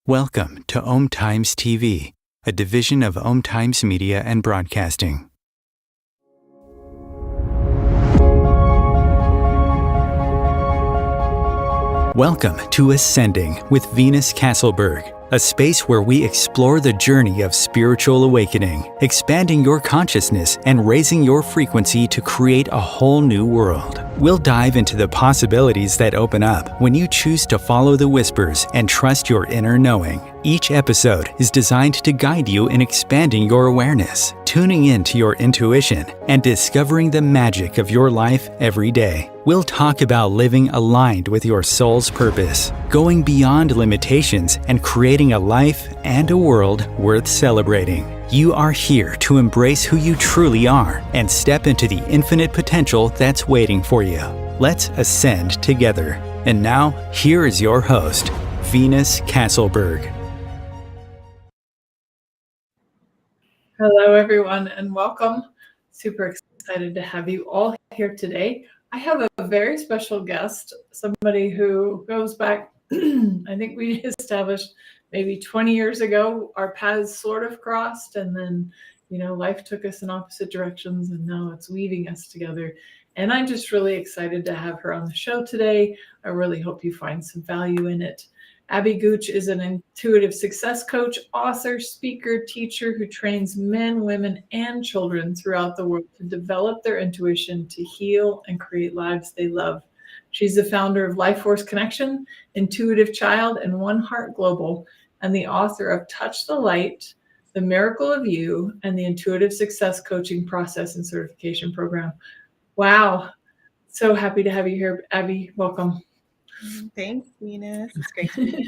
Welcome to Om Times TV, a division of Om Times Media and Broadcasting. Welcome to Ascending with Venus Castleberg, a space where we explore the journey of spiritual awakening, expanding your consciousness and raising your frequency to create a whole new world. We'll dive into the possibilities that open up when you choose to follow the whispers and trust your inner knowing. Each episode is designed to guide you in expanding your awareness, tuning into your intuition, and discovering the magic of your life every day. We'll talk about living aligned with your soul's purpose, going beyond limitations, and creating a life and a world worth celebrating. You are here to embrace who you truly are and step into the infinite potential that's waiting for you. Let's ascend together. And now, here is your host, Venus Castleberg. Hello, everyone, and welcome. Super excited to have you all here today. I have a very special guest, somebody who goes back, I think we established maybe 20 years ago. Our paths sort of crossed, and then, life took us in opposite directions, and now it's weaving us together. And I'm just really excited to have her on the show today. I really hope you find some value in it. Abby Gooch is an intuitive success coach, author, speaker, teacher who trains men, women, and children throughout the world to develop their intuition to heal and create lives they love. She's the founder of Life Force Connection, Intuitive Child, and One Heart Global, and the author of Touch the Light, The Miracle of You, and the Intuitive Success Coaching Process and Certification Program. Wow. So happy to have you here, Abby. Welcome. Thanks, Venus. It's great to be here.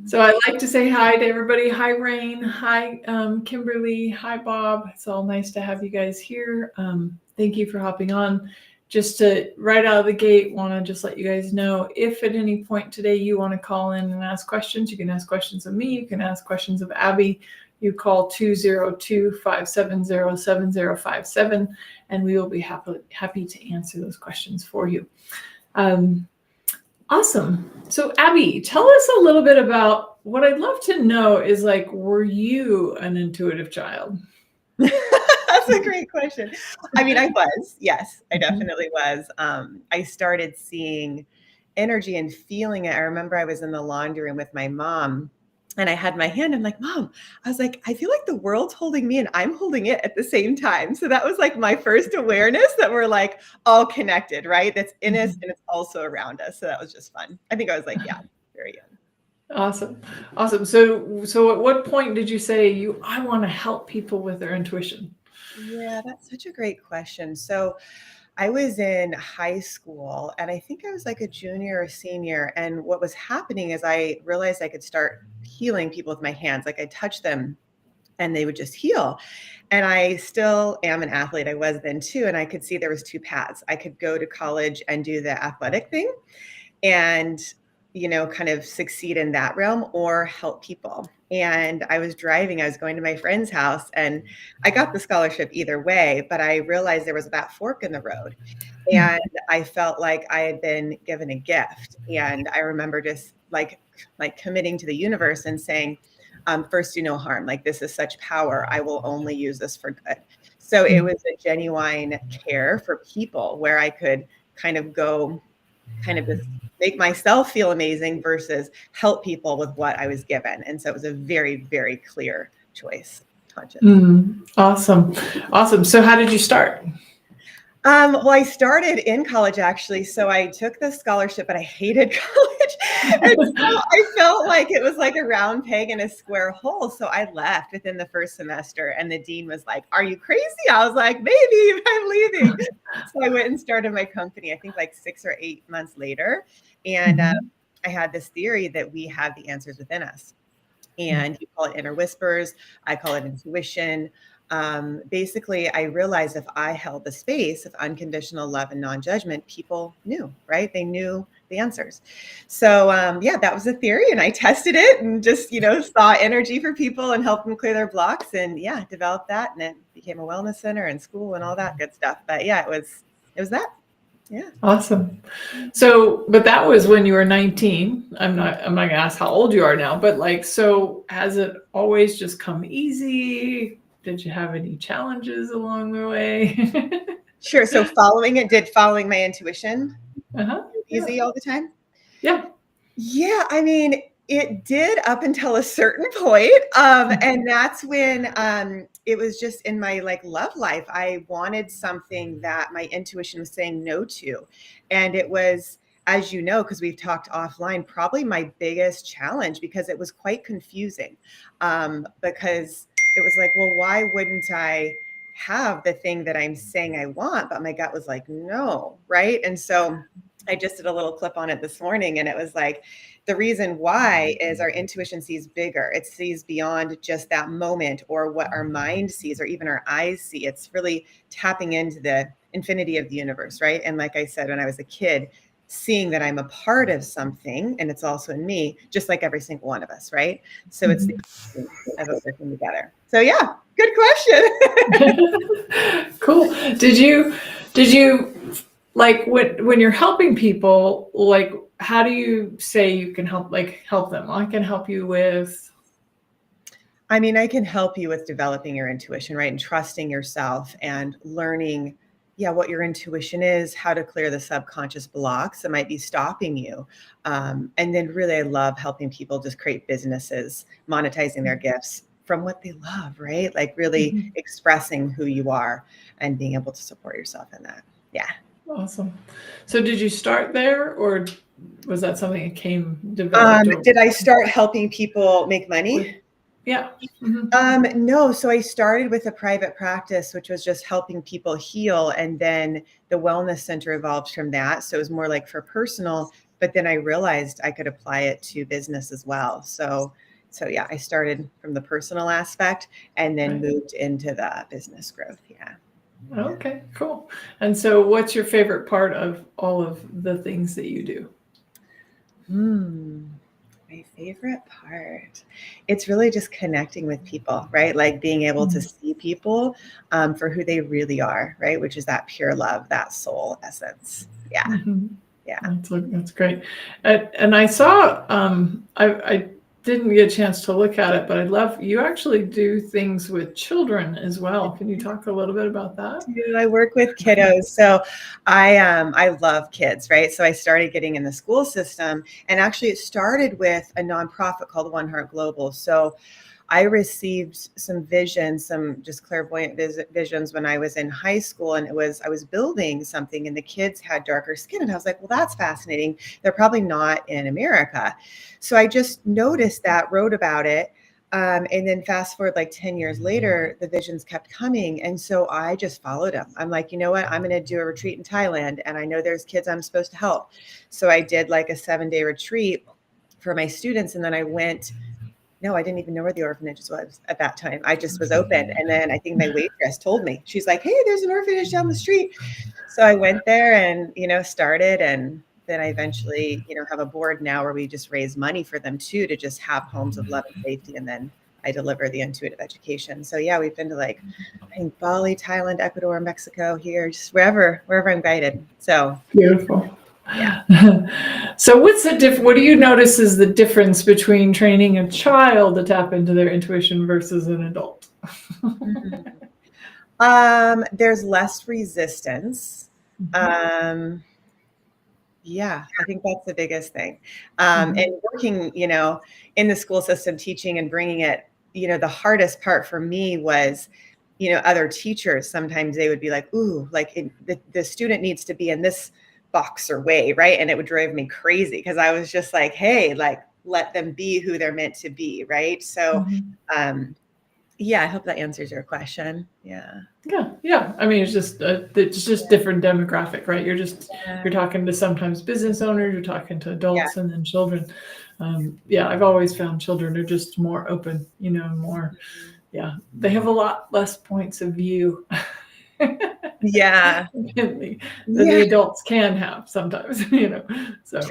So I like to say hi to everybody. Hi, Rain. Hi, Kimberly. Hi, Bob. It's all nice to have you guys here. Thank you for hopping on. Just to right out of the gate, want to just let you guys know, if at any point today you want to call in and ask questions, you can ask questions of me. You can ask questions of Abby. You call 202-570-7057, and we will be happy to answer those questions for you. Awesome. So Abby, tell us a little bit about what I'd love to know is were you an intuitive child? That's a great question. I mean, I was, yes, I definitely was. I started seeing energy and feeling it. I remember I was in the laundry room with my mom and I had my hand. I'm like, Mom, I was like, I feel like the world's holding me and I'm holding it at the same time. So that was my first awareness that we're all connected, right? That's in us and it's also around us. So that was just fun. I think I was very young. Awesome. So at what point did you say I want to help people with their intuition? Yeah, that's such a great question. So I was in high school and I think I was a junior or senior. And what was happening is I realized I could start healing people with my hands. I touch them and they would just heal. And I still am an athlete. I was then too. And I could see there was two paths. I could go to college and do the athletic thing and, kind of succeed in that realm or help people. And I was driving, I was going to my friend's house and I got the scholarship either way, but I realized there was that fork in the road and I felt like I had been given a gift. And I remember just committing to the universe and saying, first do no harm. This is such power. I will only use this for good. So it was a genuine care for people where I could kind of go just make myself feel amazing versus help people with what I was given. And so it was a very, very clear choice. Awesome. So how did you start? Well, I started in college actually. So I took the scholarship, but I hated college. And so I felt like it was a round peg in a square hole. So I left within the first semester and the dean was like, "Are you crazy?" I was like, "Maybe, I'm leaving." So I went and started my company, I think 6 or 8 months later. And I had this theory that we have the answers within us. And you call it inner whispers. I call it intuition. Basically, I realized if I held the space of unconditional love and non-judgment, people knew, right? They knew the answers. So that was a theory and I tested it and just, saw energy for people and helped them clear their blocks and developed that. And it became a wellness center and school and all that good stuff. But it was that. Yeah. Awesome. So, but that was when you were 19. I'm not gonna ask how old you are now, but like, so has it always just come easy? Did you have any challenges along the way? Sure. So following my intuition Uh-huh. Yeah. easy all the time? Yeah. Yeah, I mean, it did up until a certain point. And that's when it was just in my like love life. I wanted something that my intuition was saying no to. And it was, as you know, because we've talked offline, probably my biggest challenge because it was quite confusing. Because it was like, well, why wouldn't I have the thing that I'm saying I want? But my gut was like, no, right? And so I just did a little clip on it this morning, and it was like, the reason why is our intuition sees bigger. It sees beyond just that moment or what our mind sees or even our eyes see. It's really tapping into the infinity of the universe, right? And like I said, when I was a kid, seeing that I'm a part of something and it's also in me, just like every single one of us, right? So it's the of it working together. So yeah, good question. Cool. Did you like when you're helping people, like how do you say you can help them? I can help you with. I mean, I can help you with developing your intuition, right? And trusting yourself and learning, yeah, what your intuition is, how to clear the subconscious blocks that might be stopping you. And then really, I love helping people just create businesses, monetizing their gifts from what they love, right? Like really expressing who you are and being able to support yourself in that. Yeah. Awesome. So did you start there, or was that something that came developed over? Did I start helping people make money? Yeah. Mm-hmm. No. So I started with a private practice, which was just helping people heal. And then the wellness center evolved from that. So it was more like for personal, but then I realized I could apply it to business as well. So yeah, I started from the personal aspect and then moved into the business growth. Yeah. Okay, cool. And so what's your favorite part of all of the things that you do? My favorite part, it's really just connecting with people, right? Like being able to see people for who they really are, right? Which is that pure love, that soul essence. Yeah. Mm-hmm. Yeah. That's great. And I saw, I didn't get a chance to look at it, but I love, you actually do things with children as well. Can you talk a little bit about that? I work with kiddos. So I love kids, right? So I started getting in the school system, and actually it started with a nonprofit called One Heart Global. So I received some visions, some just clairvoyant visions when I was in high school, and I was building something and the kids had darker skin. And I was like, well, that's fascinating. They're probably not in America. So I just noticed that, wrote about it. And then fast forward like 10 years later, the visions kept coming. And so I just followed them. I'm like, you know what? I'm going to do a retreat in Thailand. And I know there's kids I'm supposed to help. So I did like a 7-day retreat for my students. And then I went. No, I didn't even know where the orphanage was at that time. I just was open. And then I think my waitress told me, she's like, hey, there's an orphanage down the street. So I went there and, started. And then I eventually, have a board now where we just raise money for them too, to just have homes of love and safety. And then I deliver the intuitive education. So yeah, we've been to I think Bali, Thailand, Ecuador, Mexico, here, just wherever I'm guided. So beautiful. Yeah. So what's the what do you notice is the difference between training a child to tap into their intuition versus an adult? There's less resistance. Yeah, I think that's the biggest thing. And working, in the school system, teaching and bringing it, the hardest part for me was, other teachers, sometimes they would be like, ooh, like the student needs to be in this box or way, right? And it would drive me crazy because I was just like, hey, like let them be who they're meant to be, right? So yeah, I hope that answers your question. Yeah. I mean, it's just different demographic, right? You're talking to sometimes business owners, you're talking to adults, and then children. I've always found children are just more open, more. Yeah, they have a lot less points of view. Yeah. than the adults can have sometimes, So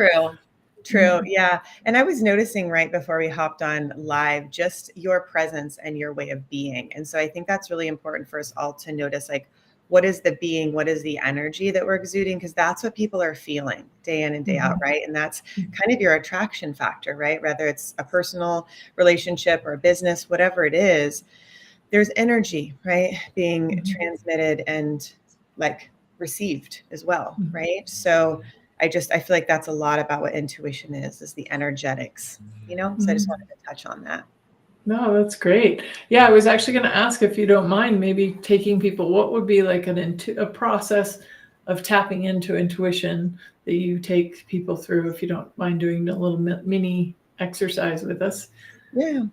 True. Yeah. And I was noticing right before we hopped on live, just your presence and your way of being. And so I think that's really important for us all to notice, like, what is the being, what is the energy that we're exuding? Because that's what people are feeling day in and day out, right? And that's kind of your attraction factor, right? Whether it's a personal relationship or a business, whatever it is, there's energy, right? Being transmitted and like received as well, right? So I feel like that's a lot about what intuition is the energetics, So I just wanted to touch on that. No, that's great. Yeah, I was actually going to ask, if you don't mind, maybe taking people, what would be like a process of tapping into intuition that you take people through, if you don't mind doing a little mini exercise with us? Yeah.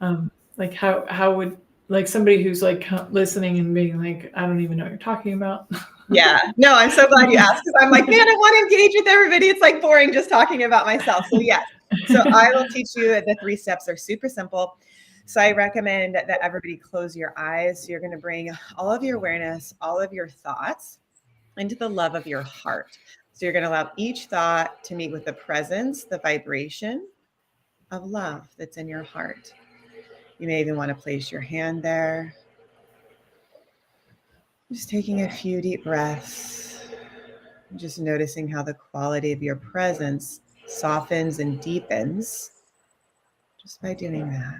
Like how would, like, somebody who's like listening and being like, I don't even know what you're talking about. Yeah. No, I'm so glad you asked, because I'm like, man, I want to engage with everybody. It's like boring just talking about myself. So yes. So I will teach you the 3 steps. They're super simple. So I recommend that everybody close your eyes. So you're going to bring all of your awareness, all of your thoughts into the love of your heart. So you're going to allow each thought to meet with the presence, the vibration of love that's in your heart. You may even want to place your hand there. Just taking a few deep breaths. Just noticing how the quality of your presence softens and deepens just by doing that.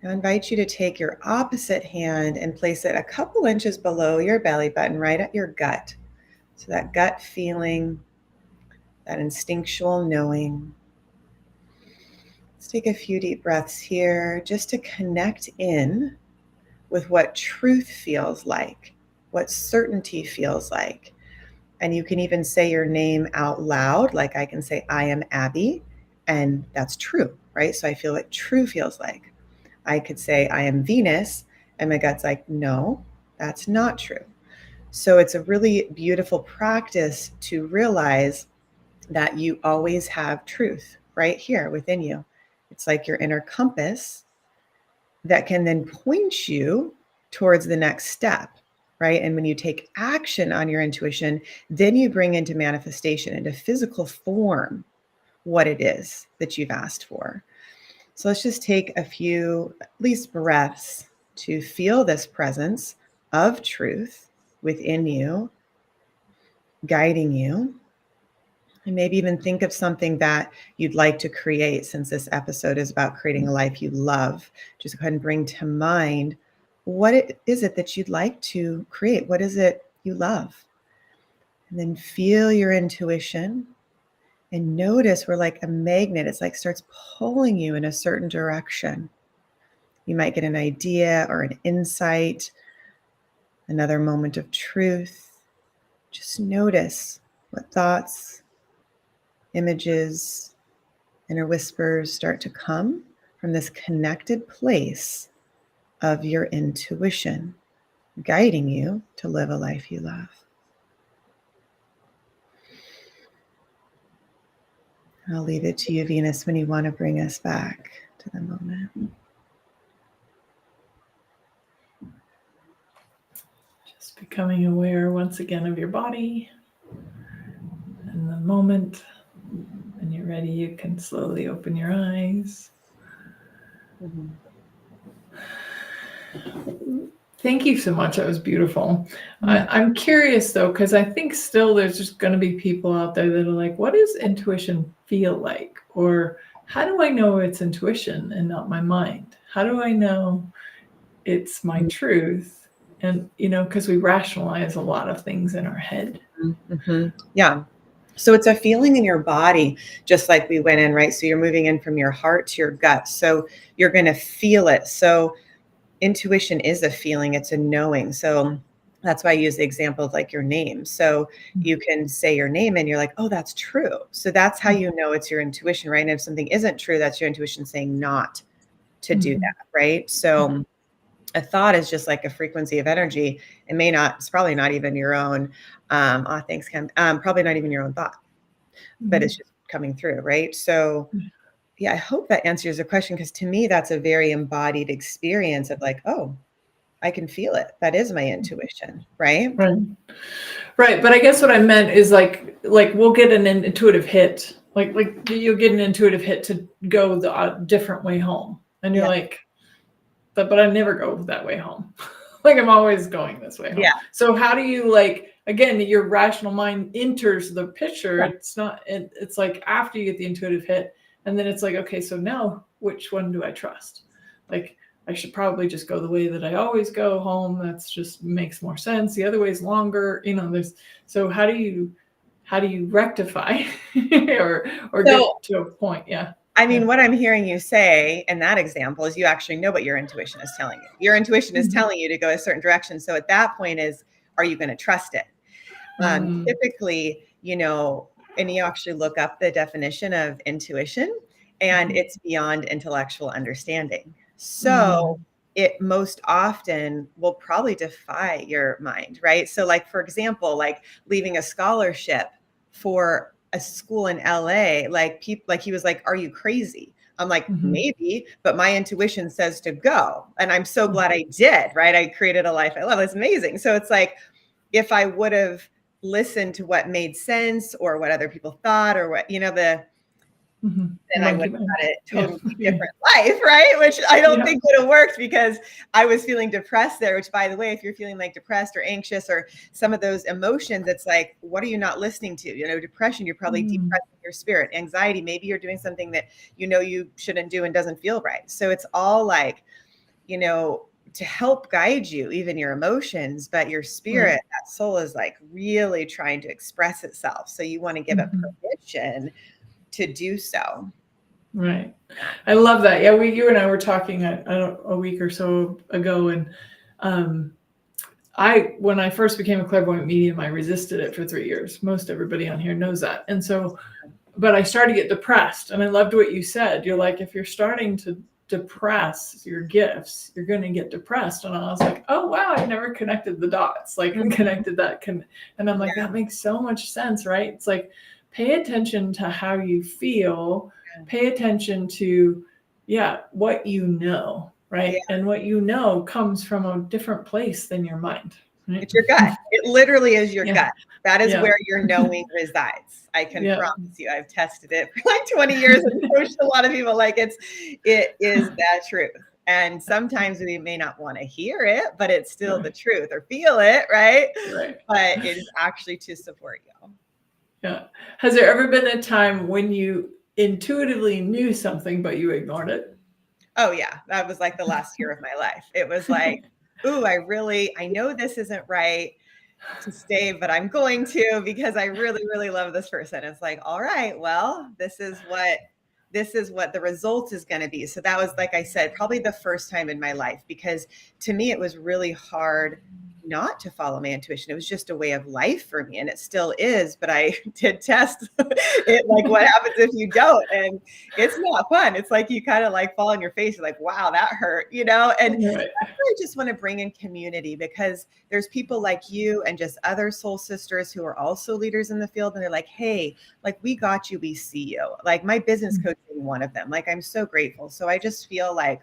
I invite you to take your opposite hand and place it a couple inches below your belly button, right at your gut. So that gut feeling, that instinctual knowing. Let's take a few deep breaths here just to connect in with what truth feels like, what certainty feels like. And you can even say your name out loud, like I can say, I am Abby, and that's true, right? So I feel what true feels like. I could say, I am Venus, and my gut's like, no, that's not true. So it's a really beautiful practice to realize that you always have truth right here within you. It's like your inner compass that can then point you towards the next step, right? And when you take action on your intuition, then you bring into manifestation, into physical form, what it is that you've asked for. So let's just take a few, at least, breaths to feel this presence of truth within you, guiding you. And maybe even think of something that you'd like to create, since this episode is about creating a life you love. Just go ahead and bring to mind, what is it that you'd like to create? What is it you love? And then feel your intuition and notice where, like a magnet, it's like starts pulling you in a certain direction. You might get an idea or an insight, another moment of truth. Just notice what thoughts, images, inner whispers start to come from this connected place of your intuition, guiding you to live a life you love. I'll leave it to you, Venus, when you want to bring us back to the moment. Just becoming aware once again of your body and the moment. When you're ready, you can slowly open your eyes. Mm-hmm. Thank you so much. That was beautiful. I'm curious, though, because I think still there's just going to be people out there that are like, what does intuition feel like? Or how do I know it's intuition and not my mind? How do I know it's my truth? And, because we rationalize a lot of things in our head. Mm-hmm. Yeah. So it's a feeling in your body, just like we went in, right? So you're moving in from your heart to your gut. So you're going to feel it. So intuition is a feeling, it's a knowing. So that's why I use the example of like your name. So you can say your name and you're like, oh, that's true. So that's how you know it's your intuition, right? And if something isn't true, that's your intuition saying not to do that, right? So a thought is just like a frequency of energy. It's probably not even your own, thanks, Ken. Probably not even your own thought, but it's just coming through, right? So yeah, I hope that answers the question, because to me, that's a very embodied experience of like, oh, I can feel it. That is my intuition, right? Right. But I guess what I meant is like we'll get an intuitive hit like you get an intuitive hit to go the different way home, and you're like, but I never go that way home. Like I'm always going this way home. Yeah. So how do you like, again, your rational mind enters the picture. Right. It's like after you get the intuitive hit, and then it's like, okay, so now which one do I trust? Like I should probably just go the way that I always go home. That's just makes more sense. The other way is longer, so how do you rectify or get to a point? Yeah. I mean, what I'm hearing you say in that example is you actually know what your intuition is telling you. Your intuition is telling you to go a certain direction. So at that point are you going to trust it? Typically, and you actually look up the definition of intuition, and it's beyond intellectual understanding. So it most often will probably defy your mind, right? So like, for example, like leaving a scholarship for a school in LA, like people, like he was like, are you crazy? I'm like, maybe, but my intuition says to go. And I'm so glad I did, right? I created a life I love. It's amazing. So it's like, if I would have listened to what made sense or what other people thought or what, then I would have had a totally different life, right? Which I don't think would have worked because I was feeling depressed there, which by the way, if you're feeling like depressed or anxious or some of those emotions, it's like, what are you not listening to? Depression, you're probably depressing your spirit. Anxiety, maybe you're doing something that you shouldn't do and doesn't feel right. So it's all like, to help guide you, even your emotions, but your spirit, that soul is like really trying to express itself. So you want to give it permission to do so. Right. I love that. Yeah. You and I were talking a week or so ago, and when I first became a clairvoyant medium, I resisted it for 3 years. Most everybody on here knows that. And so, but I started to get depressed, and I loved what you said. You're like, if you're starting to depress your gifts, you're going to get depressed. And I was like, oh wow, I never connected the dots, like connected that and I'm like, that makes so much sense, right? It's like, pay attention to how you feel, pay attention to what you know, right? And what you know comes from a different place than your mind, right? It's your gut. It literally is your gut. That is where your knowing resides. I can promise you. I've tested it for like 20 years and coached a lot of people. Like it is that truth. And sometimes we may not want to hear it, but it's still the truth, or feel it, right? But it is actually to support you. Yeah. Has there ever been a time when you intuitively knew something, but you ignored it? Oh yeah. That was like the last year of my life. It was like, ooh, I know this isn't right to stay, but I'm going to, because I really, really love this person. It's like, all right, well, this is what the result is going to be. So that was, like I said, probably the first time in my life, because to me, it was really hard not to follow my intuition. It was just a way of life for me, and it still is, but I did test it, like what happens if you don't, and it's not fun. It's like you kind of like fall on your face. You're like, wow, that hurt, and I just want to bring in community, because there's people like you and just other soul sisters who are also leaders in the field, and they're like, hey, like, we got you, we see you. Like my business coach being one of them. Like, I'm so grateful. So I just feel like,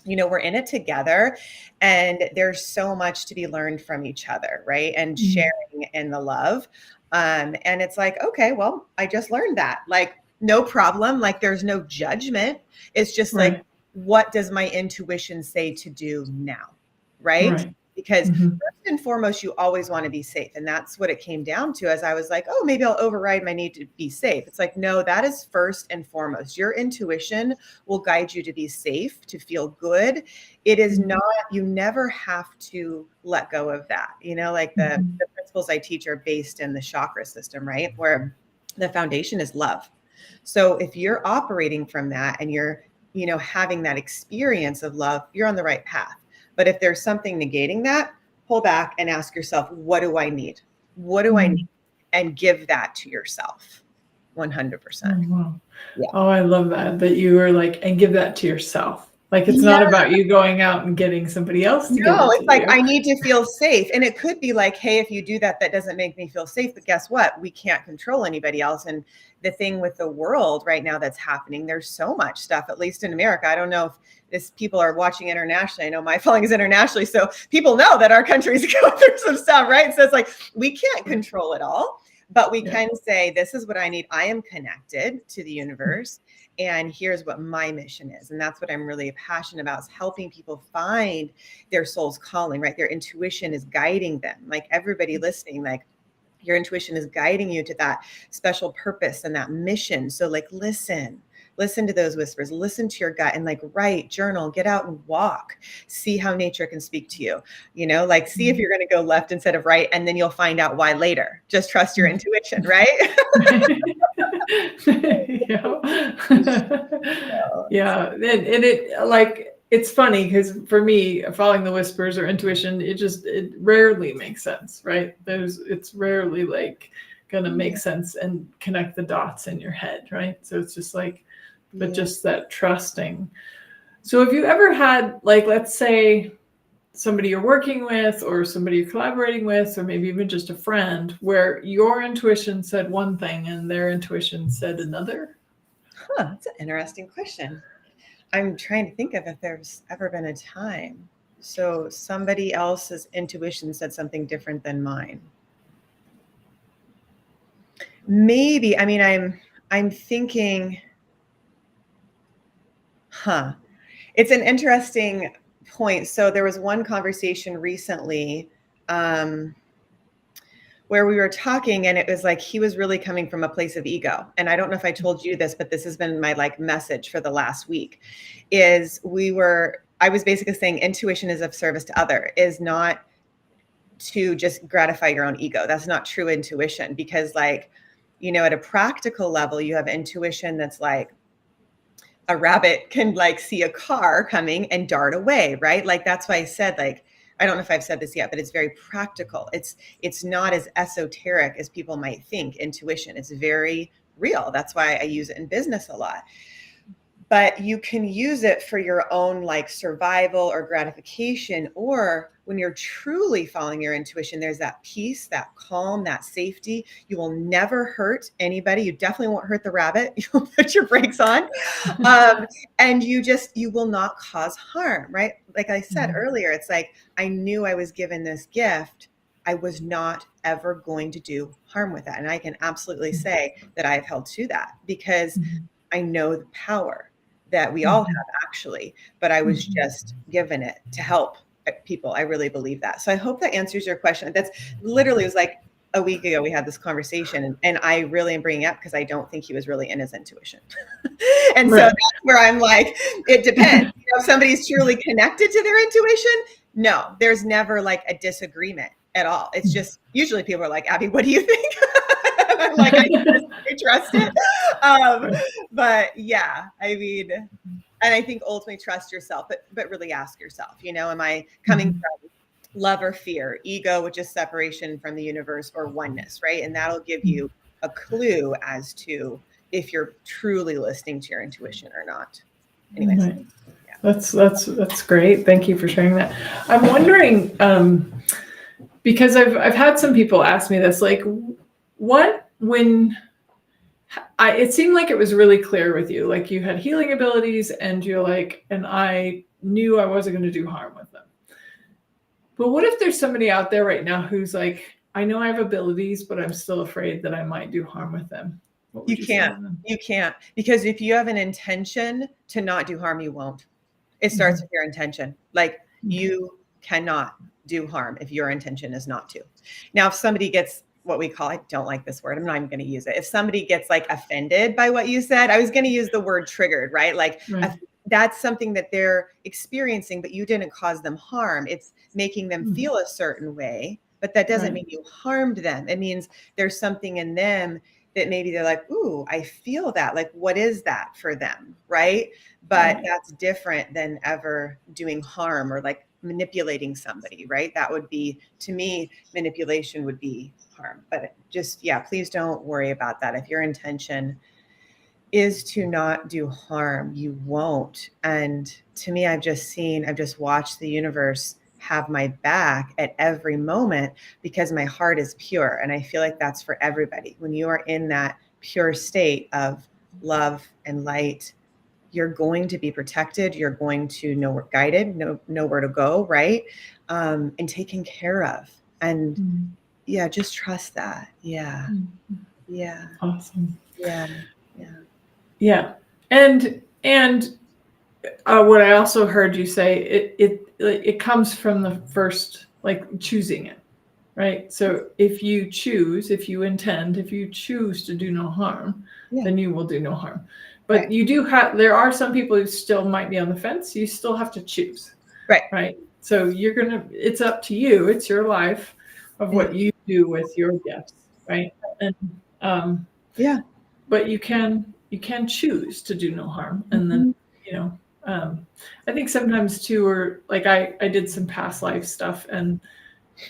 we're in it together, and there's so much to be learned from each other, right? And sharing in the love. And it's like, okay, well, I just learned that. Like, no problem. Like, there's no judgment. It's just like, what does my intuition say to do now? Right? Because first and foremost, you always want to be safe. And that's what it came down to, as I was like, oh, maybe I'll override my need to be safe. It's like, no, that is first and foremost. Your intuition will guide you to be safe, to feel good. It is not, you never have to let go of that. Like the principles I teach are based in the chakra system, right? Where the foundation is love. So if you're operating from that and you're, having that experience of love, you're on the right path. But if there's something negating that, pull back and ask yourself, what do I need? What do I need? And give that to yourself. 100%. Oh, wow. Yeah. Oh, I love that you were like, and give that to yourself. Like, it's not about you going out and getting somebody else to give it to it's like, I need to feel safe. And it could be like, hey, if you do that, that doesn't make me feel safe. But guess what? We can't control anybody else. And the thing with the world right now that's happening, there's so much stuff, at least in America. I don't know if people are watching internationally. I know my following is internationally. So people know that our country's going through some stuff, right? So it's like, we can't control it all. But we Yeah. can say, this is what I need. I am connected to the universe, and here's what my mission is. And that's what I'm really passionate about, is helping people find their soul's calling, right? Their intuition is guiding them. Like everybody listening, like your intuition is guiding you to that special purpose and that mission. So like, listen to those whispers, listen to your gut, and like write, journal, get out and walk, see how nature can speak to you, like see if you're going to go left instead of right. And then you'll find out why later. Just trust your intuition, right? Yeah. And it, like, it's funny because for me, following the whispers or intuition, it rarely makes sense, right? It's rarely like gonna make sense and connect the dots in your head, right? So it's just like, but just that trusting. So have you ever had, like, let's say somebody you're working with or somebody you're collaborating with, or maybe even just a friend, where your intuition said one thing and their intuition said another? That's an interesting question. I'm trying to think of if there's ever been a time. So somebody else's intuition said something different than mine. Maybe, I mean, I'm thinking, it's an interesting point. So there was one conversation recently where we were talking, and it was like he was really coming from a place of ego. And I don't know if I told you this, but this has been my like message for the last week, is I was basically saying intuition is of service to other, is not to just gratify your own ego. That's not true intuition, because like, at a practical level, you have intuition that's like, a rabbit can like see a car coming and dart away, right? Like, that's why I said, like, I don't know if I've said this yet, but it's very practical. It's not as esoteric as people might think, intuition. It's very real. That's why I use it in business a lot. But you can use it for your own like survival or gratification, or when you're truly following your intuition, there's that peace, that calm, that safety. You will never hurt anybody. You definitely won't hurt the rabbit. You'll put your brakes on. And you will not cause harm, right? Like I said earlier, it's like, I knew I was given this gift. I was not ever going to do harm with that. And I can absolutely say that I've held to that, because I know the power that we all have, actually, but I was just given it to help people. I really believe that. So I hope that answers your question. That's literally, it was like a week ago we had this conversation, and I really am bringing it up because I don't think he was really in his intuition. And so that's where I'm like, it depends. If somebody's truly connected to their intuition, no, there's never like a disagreement at all. It's just, usually people are like, Abby, what do you think? I'm like, I trust it. But yeah, I mean, and I think ultimately trust yourself, but really ask yourself, am I coming from love or fear, ego, which is separation from the universe, or oneness, right? And that'll give you a clue as to if you're truly listening to your intuition or not. Anyways. Right. Yeah. That's great. Thank you for sharing that. I'm wondering, because I've had some people ask me this, like, it seemed like it was really clear with you, like you had healing abilities, and you're like, and I knew I wasn't going to do harm with them. But what if there's somebody out there right now who's like, I know I have abilities, but I'm still afraid that I might do harm with them? You can't, because if you have an intention to not do harm, you won't. It starts with your intention. Like, you cannot do harm if your intention is not to. Now, if somebody gets what we call, I don't like this word, I'm not even going to use it. If somebody gets like offended by what you said, I was going to use the word triggered, right? Like that's something that they're experiencing, but you didn't cause them harm. It's making them feel a certain way, but that doesn't mean you harmed them. It means there's something in them that maybe they're like, ooh, I feel that. Like, what is that for them? Right. But that's different than ever doing harm or like manipulating somebody, right? That would be, to me, manipulation would be harm. But just, please don't worry about that. If your intention is to not do harm, you won't. And to me, I've just watched the universe have my back at every moment, because my heart is pure. And I feel like that's for everybody. When you are in that pure state of love and light, you're going to be protected. You're going to guided, know where to go, right? And taken care of. And yeah, just trust that. Yeah. Mm-hmm. Yeah. Awesome. Yeah. Yeah. Yeah. And what I also heard you say, it comes from the first, like choosing it, right? So if you choose, if you intend, if you choose to do no harm, Yeah. then you will do no harm. But Right. you do have, there are some people who still might be on the fence. You still have to choose, Right. right? So it's up to you. It's your life of what you do with your gifts, right? And Yeah. but you can choose to do no harm, and then I think sometimes too, or like I did some past life stuff, and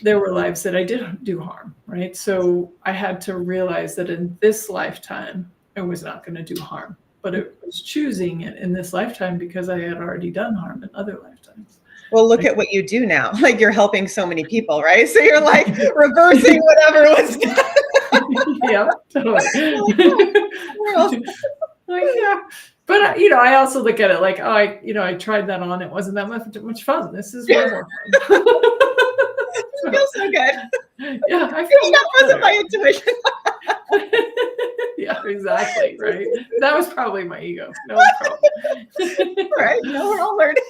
there were lives that I did do harm, right? So I had to realize that in this lifetime I was not going to do harm, but it was choosing it in this lifetime because I had already done harm in other lifetimes. Well, look at what you do now. Like you're helping so many people, right? So you're like reversing whatever was done. Yeah, totally. Like, yeah. But I also look at it like, oh, I tried that on. It wasn't that much fun. This is way more fun. It feels so good. Yeah, I feel that wasn't my intuition. Yeah, exactly. Right. That was probably my ego. No problem. Right. No, we're all learning.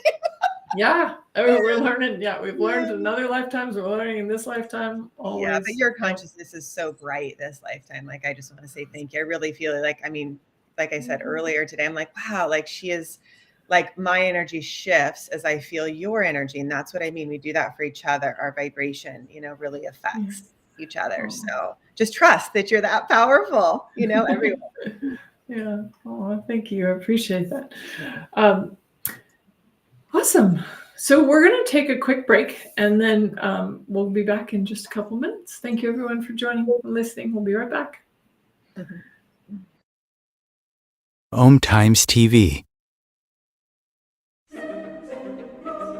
Yeah, we're learning. Yeah, we've learned in other lifetimes. We're learning in this lifetime. Always. Yeah, but your consciousness is so bright this lifetime. Like, I just want to say thank you. I really feel like, I mean, like I said earlier today, I'm like, wow, like she is, like my energy shifts as I feel your energy. And that's what I mean. We do that for each other. Our vibration, really affects each other. So just trust that you're that powerful, everyone. Yeah. Oh, thank you. I appreciate that. Awesome. So we're going to take a quick break, and then we'll be back in just a couple minutes. Thank you, everyone, for joining and listening. We'll be right back. Om Times TV.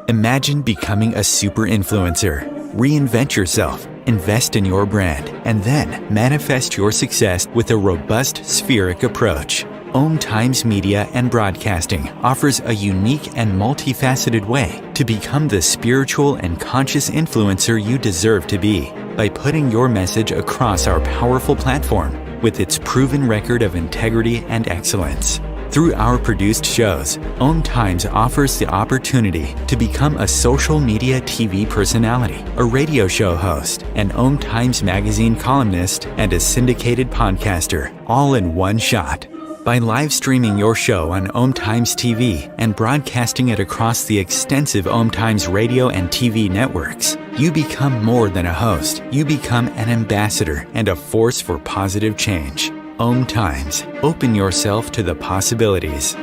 Imagine becoming a super influencer. Reinvent yourself, invest in your brand, and then manifest your success with a robust spheric approach. Om Times Media and Broadcasting offers a unique and multifaceted way to become the spiritual and conscious influencer you deserve to be by putting your message across our powerful platform with its proven record of integrity and excellence. Through our produced shows, Om Times offers the opportunity to become a social media TV personality, a radio show host, an Om Times magazine columnist, and a syndicated podcaster, all in one shot. By live streaming your show on Om Times TV and broadcasting it across the extensive Om Times radio and TV networks, you become more than a host. You become an ambassador and a force for positive change. Om Times. Open yourself to the possibilities.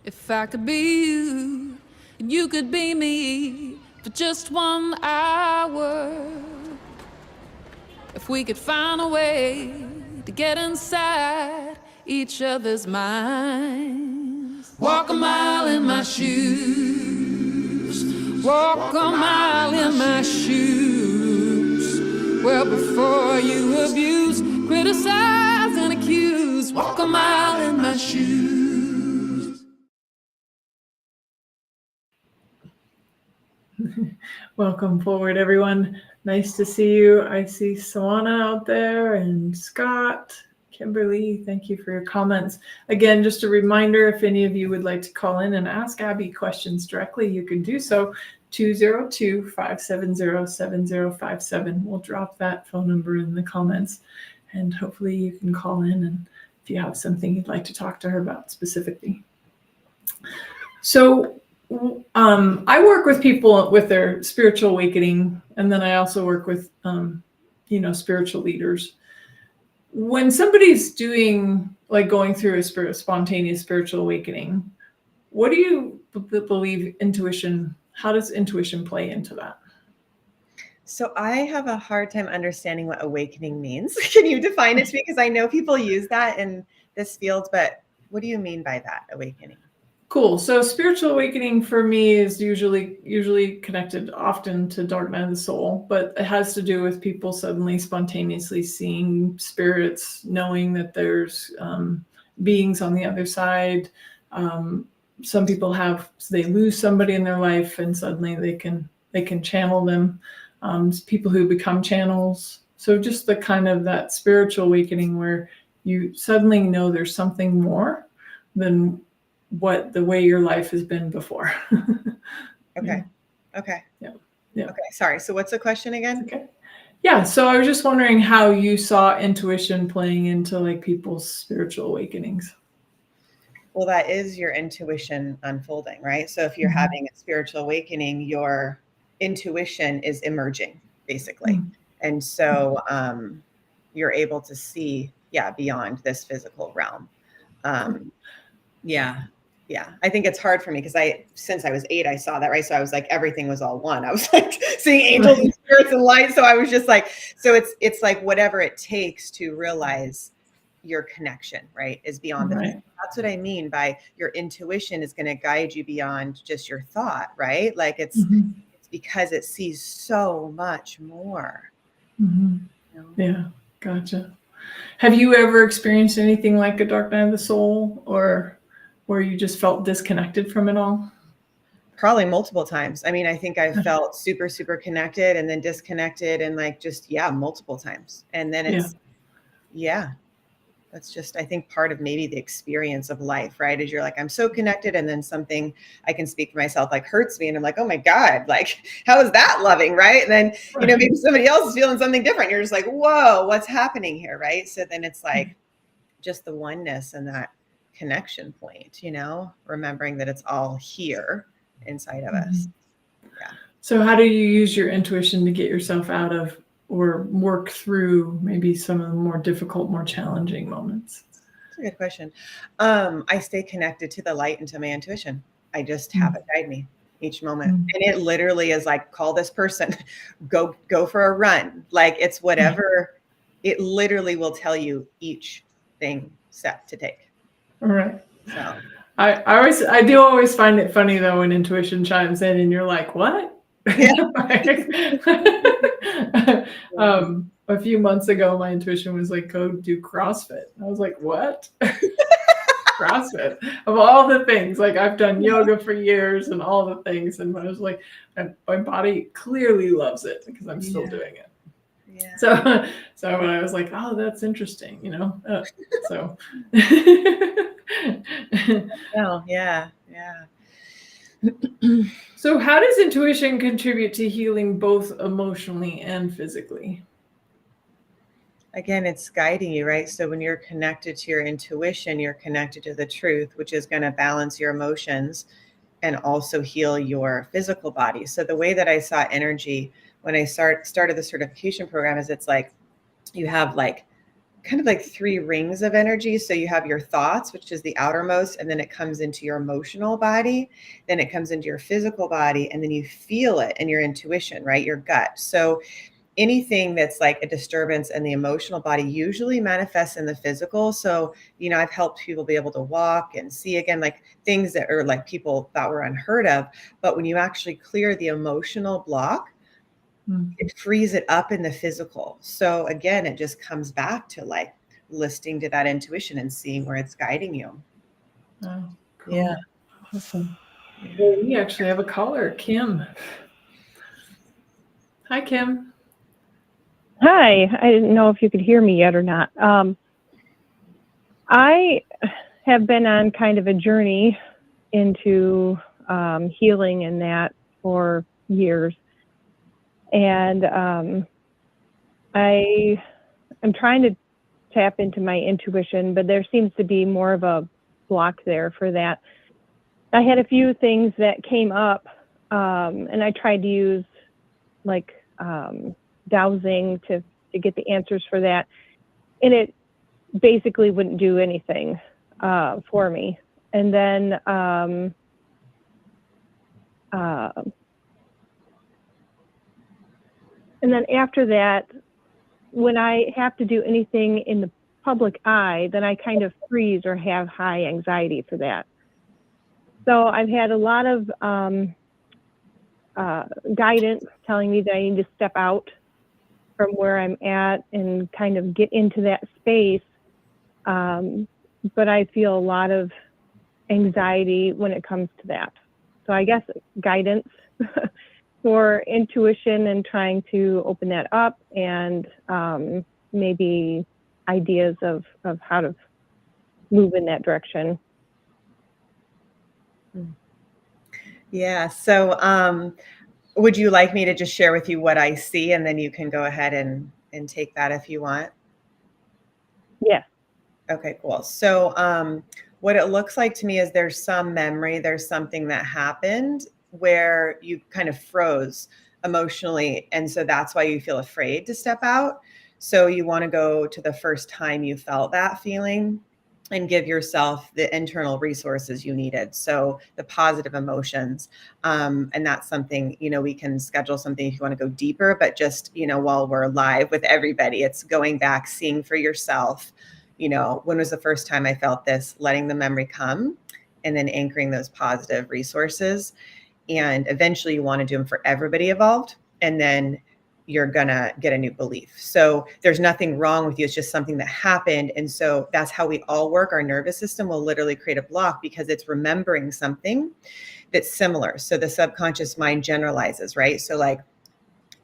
If I could be you, and you could be me for just 1 hour. If we could find a way to get inside each other's minds. Walk a mile in my shoes. Walk a mile in my shoes. Well, before you abuse, criticize, and accuse. Walk a mile in my shoes. Welcome forward, everyone. Nice to see you. I see Sawana out there and Scott, Kimberly. Thank you for your comments. Again, just a reminder, if any of you would like to call in and ask Abby questions directly, you can do so. 202-570-7057. We'll drop that phone number in the comments, and hopefully you can call in and if you have something you'd like to talk to her about specifically. So I work with people with their spiritual awakening, and then I also work with spiritual leaders. When somebody's going through a spontaneous spiritual awakening, what do you believe intuition? How does intuition play into that? So I have a hard time understanding what awakening means. Can you define it to me? Because I know people use that in this field, but what do you mean by that, awakening? Cool. So spiritual awakening for me is usually connected often to dark night of the soul, but it has to do with people suddenly spontaneously seeing spirits, knowing that there's beings on the other side. Some people they lose somebody in their life and suddenly they can channel them. people who become channels. So just the kind of that spiritual awakening where you suddenly know there's something more than what the way your life has been before. Okay. Yeah. Okay. Yeah. Yeah. Okay. Sorry. So what's the question again? Okay. Yeah. So I was just wondering how you saw intuition playing into like people's spiritual awakenings. Well, that is your intuition unfolding, right? So if you're Mhm. having a spiritual awakening, your intuition is emerging, basically. Mhm. And so you're able to see, beyond this physical realm. Yeah. I think it's hard for me because since I was 8, I saw that, right? So I was like, everything was all one. I was like seeing angels and spirits and light. So I was just like, so it's like whatever it takes to realize your connection, right, is beyond the physical. That's what I mean by your intuition is going to guide you beyond just your thought, right? Like it's because it sees so much more. Mm-hmm. You know? Yeah, gotcha. Have you ever experienced anything like a dark night of the soul, or where you just felt disconnected from it all? Probably multiple times. I mean, I think I've felt super, super connected and then disconnected and like just, multiple times. And then it's, that's just, I think, part of maybe the experience of life, right? Is you're like, I'm so connected. And then something, I can speak for myself, like hurts me. And I'm like, oh my God, like, how is that loving? Right. And then, maybe somebody else is feeling something different. You're just like, whoa, what's happening here? Right. So then it's like just the oneness and that connection point, remembering that it's all here inside of us. Yeah. So how do you use your intuition to get yourself out of or work through maybe some of the more difficult, more challenging moments? That's a good question. I stay connected to the light and to my intuition. I just have it guide me each moment. And it literally is like, call this person, go for a run. Like it's whatever, it literally will tell you each step to take. All right. So I do always find it funny though when intuition chimes in and you're like, what? Yeah. A few months ago, my intuition was like, go do CrossFit. I was like, what? CrossFit of all the things. Like I've done yoga for years and all the things. And I was like, my body clearly loves it because I'm still doing it. Yeah. So when I was like, oh, that's interesting, so. Oh, yeah. So how does intuition contribute to healing both emotionally and physically? Again, it's guiding you, right? So when you're connected to your intuition, you're connected to the truth, which is going to balance your emotions and also heal your physical body. So the way that I saw energy when I started the certification program is it's like you have like kind of like 3 rings of energy. So you have your thoughts, which is the outermost, and then it comes into your emotional body, then it comes into your physical body, and then you feel it in your intuition, right? Your gut. So anything that's like a disturbance in the emotional body usually manifests in the physical. So, I've helped people be able to walk and see again, like things that are like people thought were unheard of. But when you actually clear the emotional block, it frees it up in the physical. So again, it just comes back to like listening to that intuition and seeing where it's guiding you. Oh, cool. Yeah. Awesome. Well, we actually have a caller, Kim. Hi, Kim. Hi. I didn't know if you could hear me yet or not. I have been on kind of a journey into healing and that for years. And I am trying to tap into my intuition, but there seems to be more of a block there for that. I had a few things that came up, and I tried to use like dowsing to get the answers for that. And it basically wouldn't do anything for me. And then after that, when I have to do anything in the public eye, then I kind of freeze or have high anxiety for that. So I've had a lot of guidance telling me that I need to step out from where I'm at and kind of get into that space. But I feel a lot of anxiety when it comes to that. So I guess guidance for intuition and trying to open that up, and maybe ideas of how to move in that direction. Yeah. So would you like me to just share with you what I see, and then you can go ahead and take that if you want? Yeah. Okay, cool. So what it looks like to me is there's some memory, there's something that happened where you kind of froze emotionally. And so that's why you feel afraid to step out. So you want to go to the first time you felt that feeling and give yourself the internal resources you needed. So the positive emotions. And that's something, we can schedule something if you want to go deeper, but just, while we're live with everybody, it's going back, seeing for yourself, when was the first time I felt this, letting the memory come, and then anchoring those positive resources. And eventually you want to do them for everybody involved. And then you're going to get a new belief. So there's nothing wrong with you. It's just something that happened. And so that's how we all work. Our nervous system will literally create a block because it's remembering something that's similar. So the subconscious mind generalizes, right? So like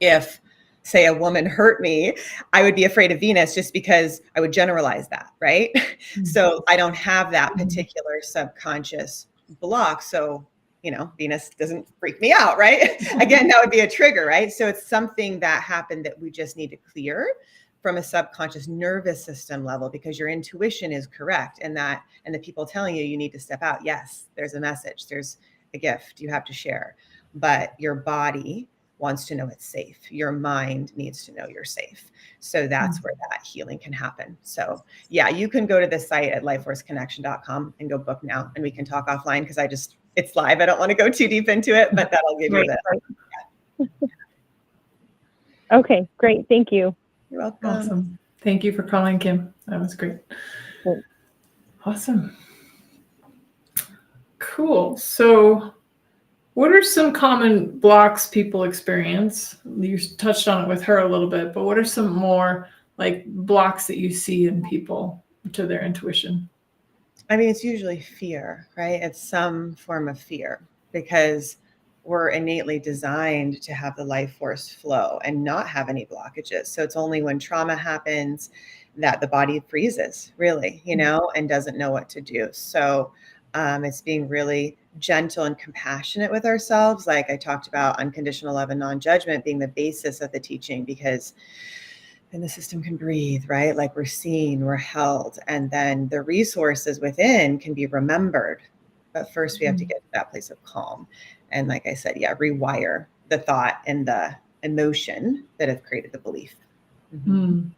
if, say, a woman hurt me, I would be afraid of Venus just because I would generalize that, right? Mm-hmm. So I don't have that particular subconscious block. So Venus doesn't freak me out, right? Again, that would be a trigger, right? So it's something that happened that we just need to clear from a subconscious nervous system level, because your intuition is correct. And the people telling you need to step out. Yes, there's a message, there's a gift you have to share, but your body wants to know it's safe. Your mind needs to know you're safe. So that's where that healing can happen. So yeah, you can go to the site at lifeforceconnection.com and go book now, and we can talk offline because it's live. I don't want to go too deep into it, but that'll give you that. Yeah. Okay, great. Thank you. You're welcome. Awesome. Thank you for calling, Kim. That was great. Cool. Awesome. Cool. So what are some common blocks people experience? You touched on it with her a little bit, but what are some more like blocks that you see in people to their intuition? I mean, it's usually fear, right? It's some form of fear, because we're innately designed to have the life force flow and not have any blockages. So it's only when trauma happens that the body freezes, really, and doesn't know what to do. So it's being really gentle and compassionate with ourselves. Like I talked about, unconditional love and non-judgment being the basis of the teaching, because then the system can breathe, right? Like we're seen, we're held, and then the resources within can be remembered. But first we have to get to that place of calm. And like I said, rewire the thought and the emotion that have created the belief. Mm-hmm.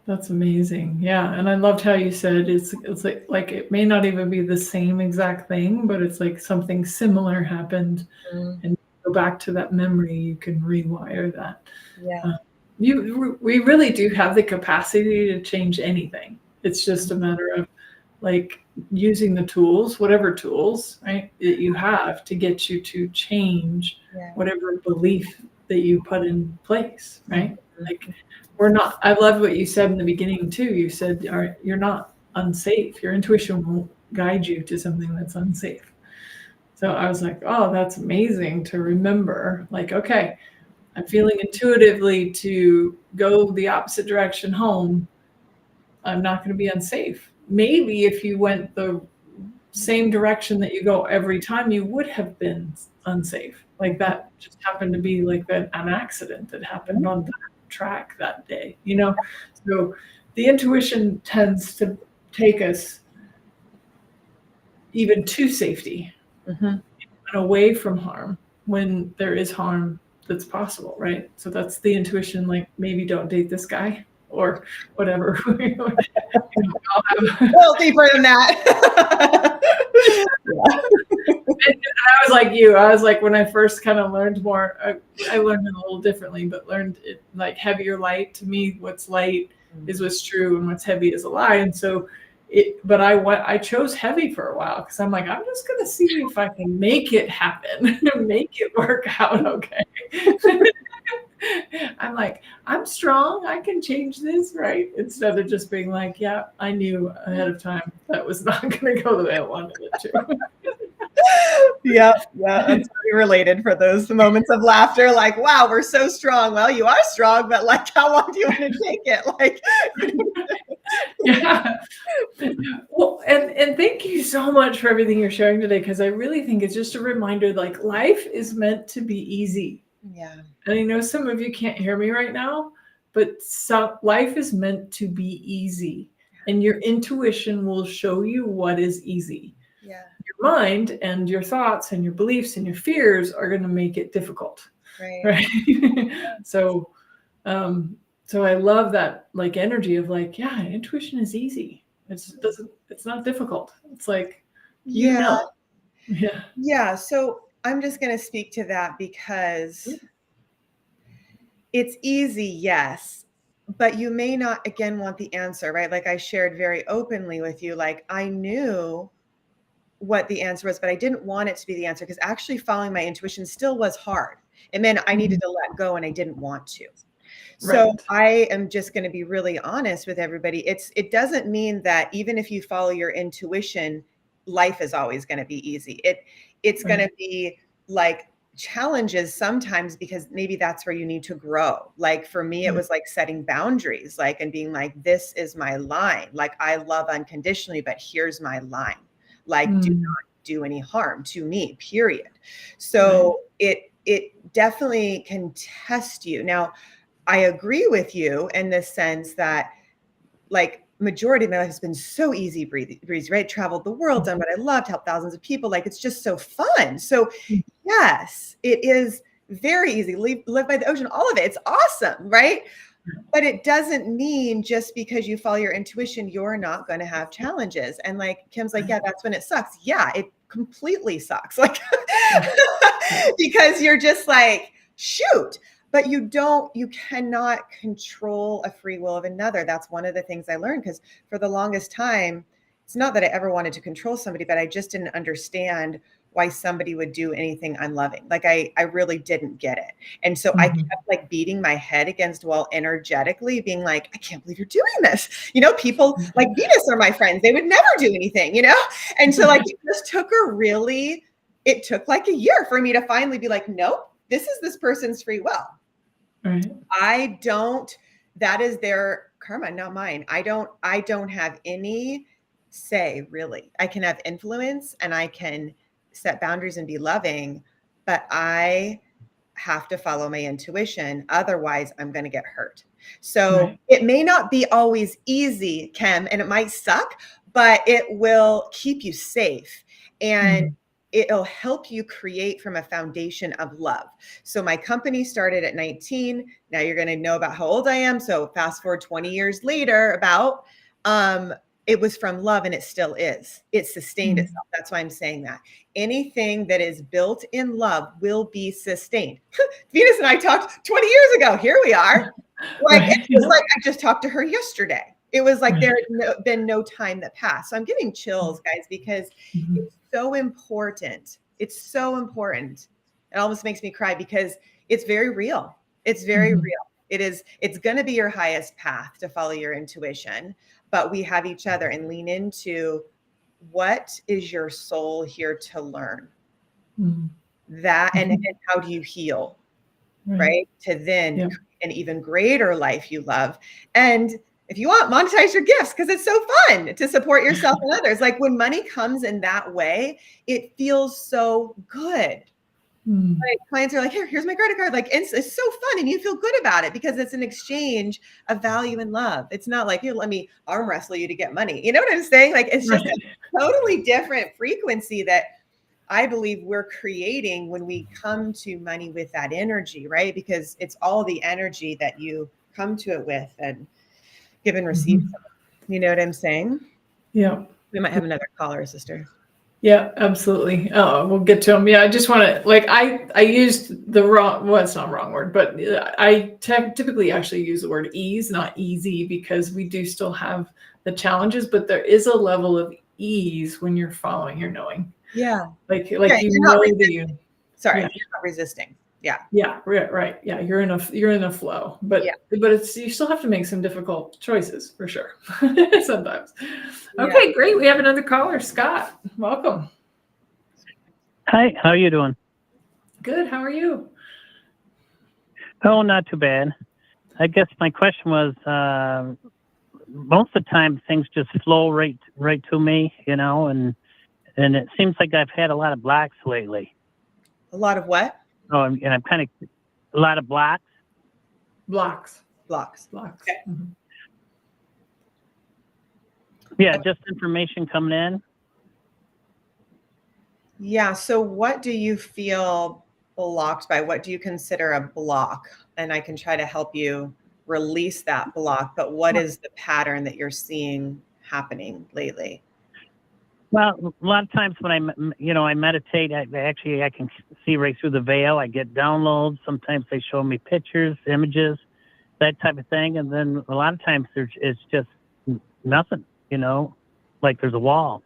That's amazing. Yeah. And I loved how you said it's like it may not even be the same exact thing, but it's like something similar happened. And go back to that memory, you can rewire that. Yeah. We really do have the capacity to change anything. It's just a matter of like using the tools, whatever tools, right, that you have to get you to change whatever belief that you put in place, right? Like I love what you said in the beginning too. You said you're not unsafe. Your intuition won't guide you to something that's unsafe. So I was like, oh, that's amazing to remember. Like, okay, I'm feeling intuitively to go the opposite direction home. I'm not going to be unsafe. Maybe if you went the same direction that you go every time, you would have been unsafe. Like that just happened to be like an accident that happened on that track that day, So the intuition tends to take us even to safety and away from harm when there is harm that's possible, right? So that's the intuition, like maybe don't date this guy or whatever. Well, deeper than that. And I was like you. I was like, when I first kind of learned more, I learned it a little differently, but learned it like heavier light. To me, what's light is what's true, and what's heavy is a lie. And so I chose heavy for a while because I'm like, I'm just gonna see if I can make it happen, make it work out okay. I'm like, I'm strong, I can change this, right? Instead of just being like, yeah, I knew ahead of time that was not gonna go the way I wanted it to. Yeah, that's very related for those moments of laughter. Like, wow, we're so strong. Well, you are strong, but like, how long do you want to take it? Like, Yeah. Well, and thank you so much for everything you're sharing today, because I really think it's just a reminder, like, life is meant to be easy. yeah, And I know some of you can't hear me right now, but life is meant to be easy. And your intuition will show you what is easy. yeah, Your mind and your thoughts and your beliefs and your fears are going to make it difficult. right. So, so I love that, like, energy of like, yeah, intuition is easy. It's not difficult. It's like, Yeah, Yeah. yeah. So I'm just going to speak to that because it's easy, yes, but you may not, again, want the answer, right? Like I shared very openly with you, like I knew what the answer was, but I didn't want it to be the answer because actually following my intuition still was hard. It meant I needed to let go and I didn't want to. So Right. I am just going to be really honest with everybody. It doesn't mean that even if you follow your intuition, life is always going to be easy. It's going to be like challenges sometimes because maybe that's where you need to grow. Like for me, it was like setting boundaries, like, and being like, this is my line. Like I love unconditionally, but here's my line. Like do not do any harm to me, period. So it definitely can test you. Now, I agree with you in the sense that like majority of my life has been so easy breezy, right? Traveled the world, done what I loved, helped thousands of people. Like it's just so fun. So yes, it is very easy. Live by the ocean, all of it. It's awesome, right? But it doesn't mean just because you follow your intuition, you're not going to have challenges. And like Kim's like, yeah, that's when it sucks. Yeah, it completely sucks. Like because you're just like, shoot. But you cannot control a free will of another. That's one of the things I learned because for the longest time, it's not that I ever wanted to control somebody, but I just didn't understand why somebody would do anything unloving. Like I really didn't get it. And so I kept like beating my head against the wall energetically, being like, I can't believe you're doing this. You know, people like Venus are my friends. They would never do anything, you know? And so like it just it took like a year for me to finally be like, nope, this is this person's free will. Right. That is their karma, not mine. I don't have any say really. I can have influence and I can set boundaries and be loving, but I have to follow my intuition. Otherwise I'm going to get hurt. So it may not be always easy, Kim, and it might suck, but it will keep you safe. And it'll help you create from a foundation of love. So my company started at 19. Now you're going to know about how old I am. So fast forward 20 years later, it was from love and it still is. It sustained itself. That's why I'm saying that. Anything that is built in love will be sustained. Venus and I talked 20 years ago. Here we are. Like it was like I just talked to her yesterday. It was like there had been no time that passed. So I'm getting chills, guys, because it's so important. It's so important. It almost makes me cry because it's very real. It's very real. It's going to be your highest path to follow your intuition, but we have each other and lean into what is your soul here to learn that and how do you heal, right? To then create an even greater life you love. And if you want, monetize your gifts because it's so fun to support yourself and others. Like when money comes in that way, it feels so good. Like clients are like, here's my credit card. Like it's so fun and you feel good about it because it's an exchange of value and love. It's not like, here, let me arm wrestle you to get money. You know what I'm saying? Like it's just a totally different frequency that I believe we're creating when we come to money with that energy, right? Because it's all the energy that you come to it with and give and receive. You know what I'm saying? Yeah. We might have another caller, sister. Yeah, absolutely. Oh, we'll get to them. Yeah, I just want to, like, I used the wrong, well, it's not a wrong word, but I typically actually use the word ease, not easy, because we do still have the challenges, but there is a level of ease when you're following your knowing. Yeah. Like you know that you. Sorry, you're not resisting. Yeah. Yeah. Right. Yeah. You're in a flow, but you still have to make some difficult choices for sure. Sometimes. Okay, great. We have another caller, Scott. Welcome. Hi, how are you doing? Good. How are you? Oh, not too bad. I guess my question was, most of the time things just flow right to me, and it seems like I've had a lot of blocks lately. A lot of what? Oh, and I'm kind of a lot of blocks. Blocks. Blocks. Okay. Mhm. Yeah, just information coming in. Yeah. So what do you feel blocked by? What do you consider a block? And I can try to help you release that block. But what is the pattern that you're seeing happening lately? Well, a lot of times when I meditate, I can see right through the veil. I get downloads. Sometimes they show me pictures, images, that type of thing. And then a lot of times it's just nothing, like there's a wall.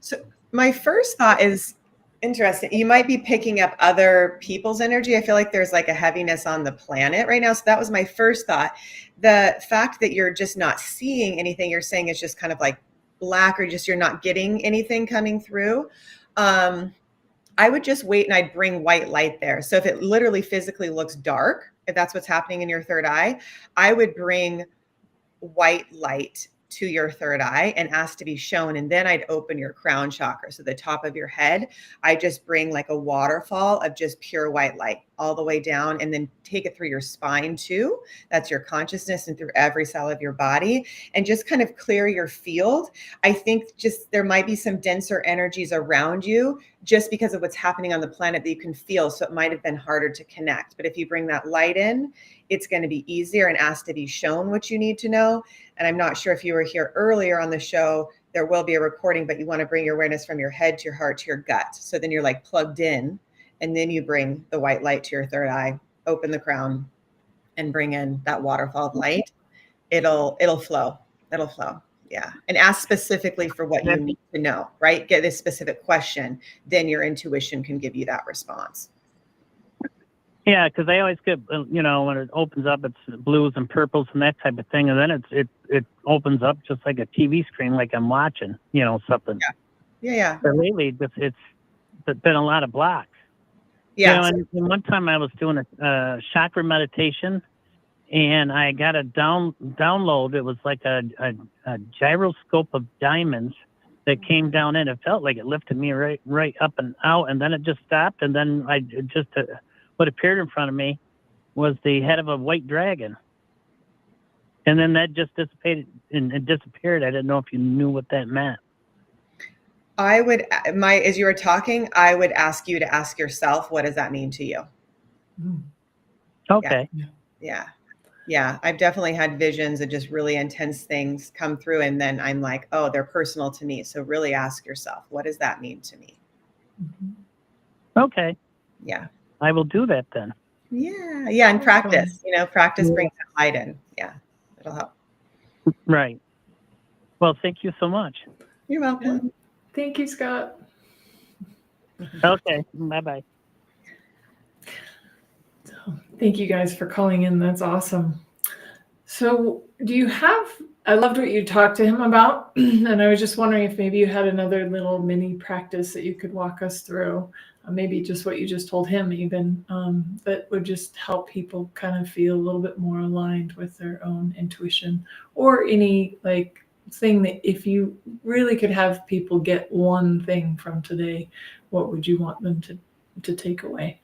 So my first thought is interesting. You might be picking up other people's energy. I feel like there's like a heaviness on the planet right now. So that was my first thought. The fact that you're just not seeing anything you're saying is just kind of like black, or just you're not getting anything coming through. I would just wait and I'd bring white light there. So if it literally physically looks dark, if that's what's happening in your third eye, I would bring white light to your third eye and ask to be shown. And then I'd open your crown chakra. So the top of your head, I just bring like a waterfall of just pure white light all the way down, and then take it through your spine too. That's your consciousness, and through every cell of your body, and just kind of clear your field. I think just there might be some denser energies around you just because of what's happening on the planet that you can feel. So it might have been harder to connect. But if you bring that light in, it's going to be easier, and ask to be shown what you need to know. And I'm not sure if you were here earlier on the show, there will be a recording, but you want to bring your awareness from your head to your heart to your gut. So then you're like plugged in, and then you bring the white light to your third eye, open the crown, and bring in that waterfall of light. It'll flow. It'll flow. Yeah. And ask specifically for what you need to know, right? Get this specific question. Then your intuition can give you that response. Yeah, because I always get, when it opens up, it's blues and purples and that type of thing, and then it opens up just like a TV screen, like I'm watching, something. Yeah. But lately, it's been a lot of blocks. Yeah. And one time I was doing a chakra meditation, and I got a download. It was like a gyroscope of diamonds that came down in. It felt like it lifted me right up and out, and then it just stopped, and then what appeared in front of me was the head of a white dragon. And then that just dissipated and it disappeared. I didn't know if you knew what that meant. As you were talking, I would ask you to ask yourself, what does that mean to you? Okay. Yeah. I've definitely had visions of just really intense things come through. And then I'm like, oh, they're personal to me. So really ask yourself, what does that mean to me? Okay. Yeah. I will do that then. Yeah. And practice, practice brings that light in. Yeah. It'll help. Right. Well, thank you so much. You're welcome. Thank you, Scott. Okay. Bye-bye. Thank you guys for calling in. That's awesome. So I loved what you talked to him about. And I was just wondering if maybe you had another little mini practice that you could walk us through. Maybe just what you just told him even, that would just help people kind of feel a little bit more aligned with their own intuition, or any thing that if you really could have people get one thing from today, what would you want them to take away?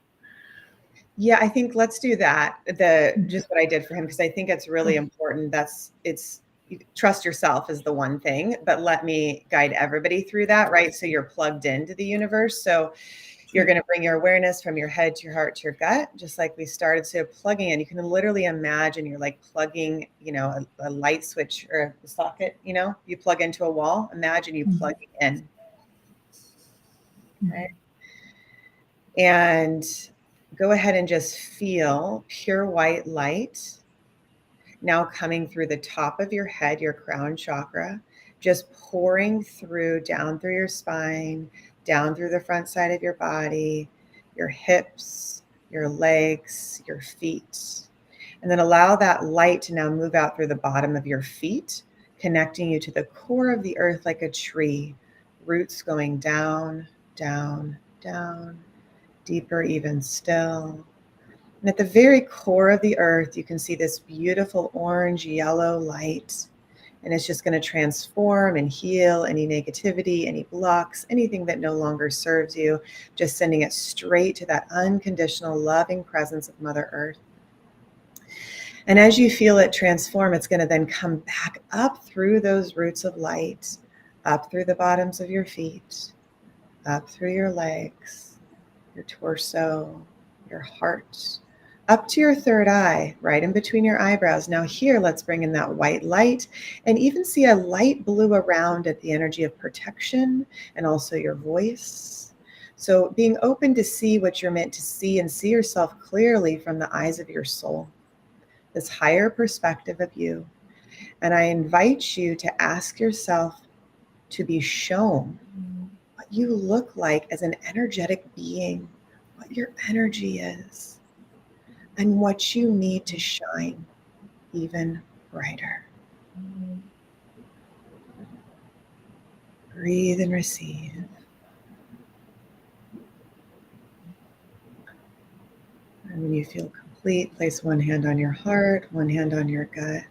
Yeah, I think let's do that. Just what I did for him, because I think it's really important. Trust yourself is the one thing, but let me guide everybody through that, right? So you're plugged into the universe. So you're going to bring your awareness from your head to your heart to your gut, just like we started. So plugging in, you can literally imagine you're like plugging, a light switch or a socket, you plug into a wall. Imagine you plugging in. Okay. And go ahead and just feel pure white light now coming through the top of your head, your crown chakra, just pouring down through your spine, down through the front side of your body, your hips, your legs, your feet. And then allow that light to now move out through the bottom of your feet, connecting you to the core of the earth like a tree, roots going down, down, down, deeper even still. And at the very core of the earth, you can see this beautiful orange yellow light. And it's just going to transform and heal any negativity, any blocks, anything that no longer serves you, just sending it straight to that unconditional loving presence of Mother Earth. And as you feel it transform, it's going to then come back up through those roots of light, up through the bottoms of your feet, up through your legs, your torso, your heart, up to your third eye, right in between your eyebrows. Now here, let's bring in that white light and even see a light blue around it, the energy of protection and also your voice. So being open to see what you're meant to see and see yourself clearly from the eyes of your soul, this higher perspective of you. And I invite you to ask yourself to be shown what you look like as an energetic being, what your energy is, and what you need to shine even brighter. Breathe and receive. And when you feel complete, place one hand on your heart, one hand on your gut.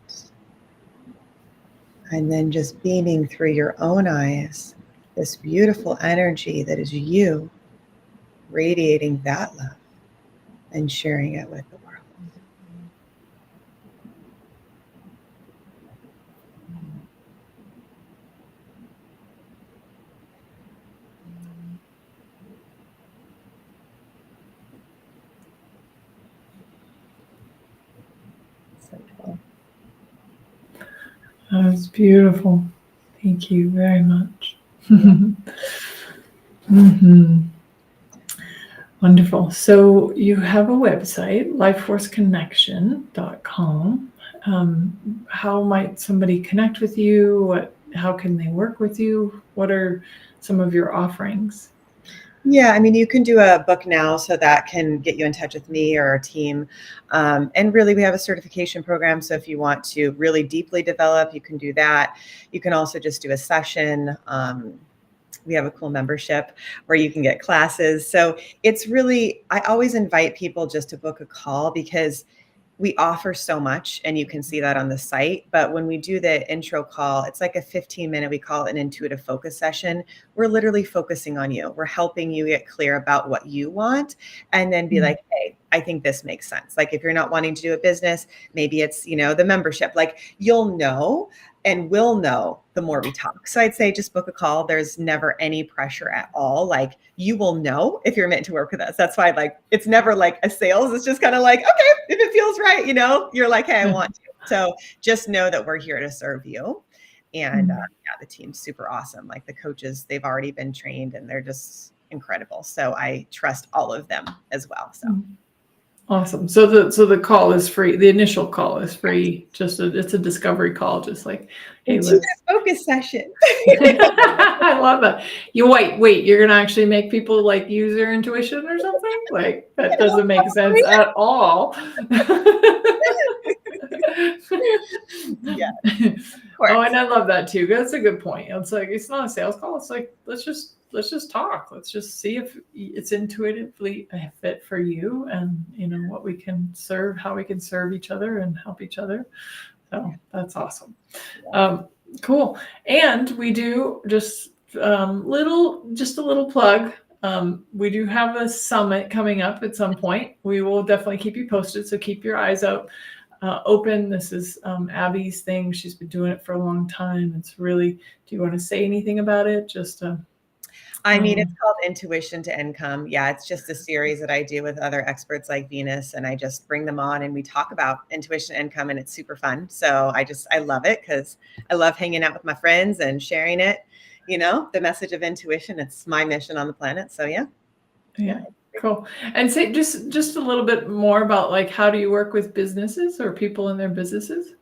And then just beaming through your own eyes, this beautiful energy that is you, radiating that love and sharing it with the world. So cool. That was beautiful. Thank you very much. Wonderful. So you have a website, lifeforceconnection.com. How might somebody connect with you? How can they work with you? What are some of your offerings? Yeah, I mean, you can do a book now, so that can get you in touch with me or our team. And really, we have a certification program. So if you want to really deeply develop, you can do that. You can also just do a session. We have a cool membership where you can get classes. So it's really, I always invite people just to book a call because we offer so much, and you can see that on the site. But when we do the intro call, it's like a 15-minute, we call it an intuitive focus session. We're literally focusing on you. We're helping you get clear about what you want and then be like, hey, I think this makes sense. Like if you're not wanting to do a business, maybe it's, the membership, like you'll know and we'll know the more we talk. So I'd say just book a call. There's never any pressure at all. Like you will know if you're meant to work with us. That's why it's never like a sales. It's just kind of like, okay, if it feels right, you're like, hey, I want to. So just know that we're here to serve you. And the team's super awesome. Like the coaches, they've already been trained and they're just incredible. So I trust all of them as well. So. Awesome. So the call is free. The initial call is free. It's a discovery call. Just like, hey, let's focus session. I love that. You wait. You're gonna actually make people like use their intuition or something? Like that doesn't make sense at all. Yeah. Oh, and I love that too. That's a good point. It's like it's not a sales call. It's like let's just talk. Let's just see if it's intuitively a fit for you, and what we can serve, how we can serve each other and help each other. So that's awesome. Cool. And we do just a little plug. We do have a summit coming up at some point. We will definitely keep you posted. So keep your eyes out. Open. This is Abby's thing. She's been doing it for a long time. It's really, do you want to say anything about it? Just I mean, it's called Intuition to Income. Yeah, it's just a series that I do with other experts like Venus, and I just bring them on and we talk about intuition income, and it's super fun. So I love it because I love hanging out with my friends and sharing it, the message of intuition. It's my mission on the planet. So yeah. Cool. And say just a little bit more about like, how do you work with businesses or people in their businesses?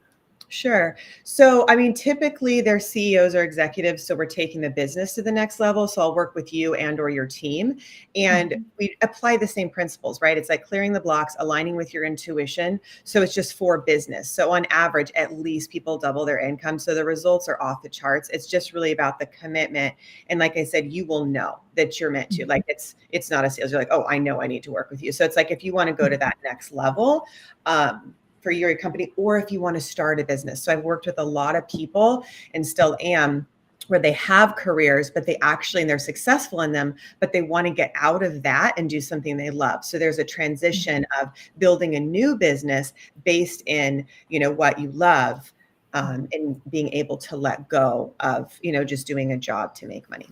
Sure. So, I mean, typically they're CEOs or executives, so we're taking the business to the next level. So I'll work with you and or your team, and Mhm. we apply the same principles, right? It's like clearing the blocks, aligning with your intuition. So it's just for business. So on average, at least people double their income. So the results are off the charts. It's just really about the commitment. And like I said, you will know that you're meant to. Like it's not a sales. You're like, oh, I know I need to work with you. So it's like if you want to go to that next level, for your company, or if you want to start a business. So I've worked with a lot of people and still am, where they have careers, but they actually, and they're successful in them, but they want to get out of that and do something they love. So there's a transition of building a new business based in, what you love, and being able to let go of, just doing a job to make money.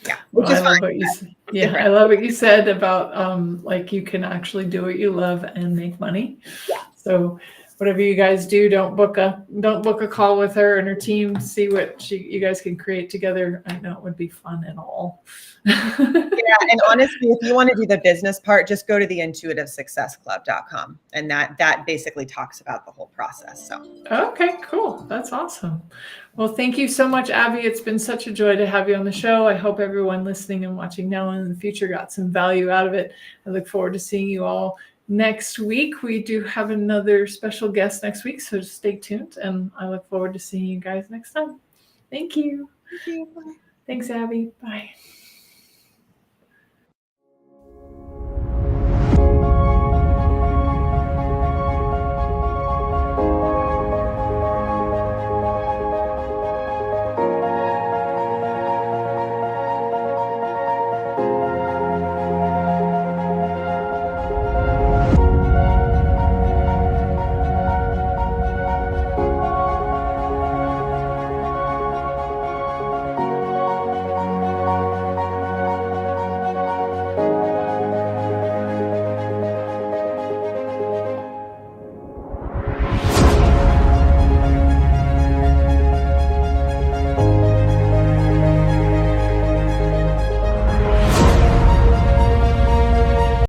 Yeah. Well, Which is I love fine. what you It's different. I love what you said about like you can actually do what you love and make money. Yeah. So whatever you guys do, don't book a call with her and her team. See what you guys can create together. I know it would be fun and all. Yeah, and honestly, if you want to do the business part, just go to the intuitivesuccessclub.com, and that basically talks about the whole process. So Okay, cool. That's awesome. Well, thank you so much, Abby. It's been such a joy to have you on the show. I hope everyone listening and watching now and in the future got some value out of it. I look forward to seeing you all next week. We do have another special guest next week, so just stay tuned, and I look forward to seeing you guys next time. Thank you. thank you. Bye. Thanks, Abby. Bye.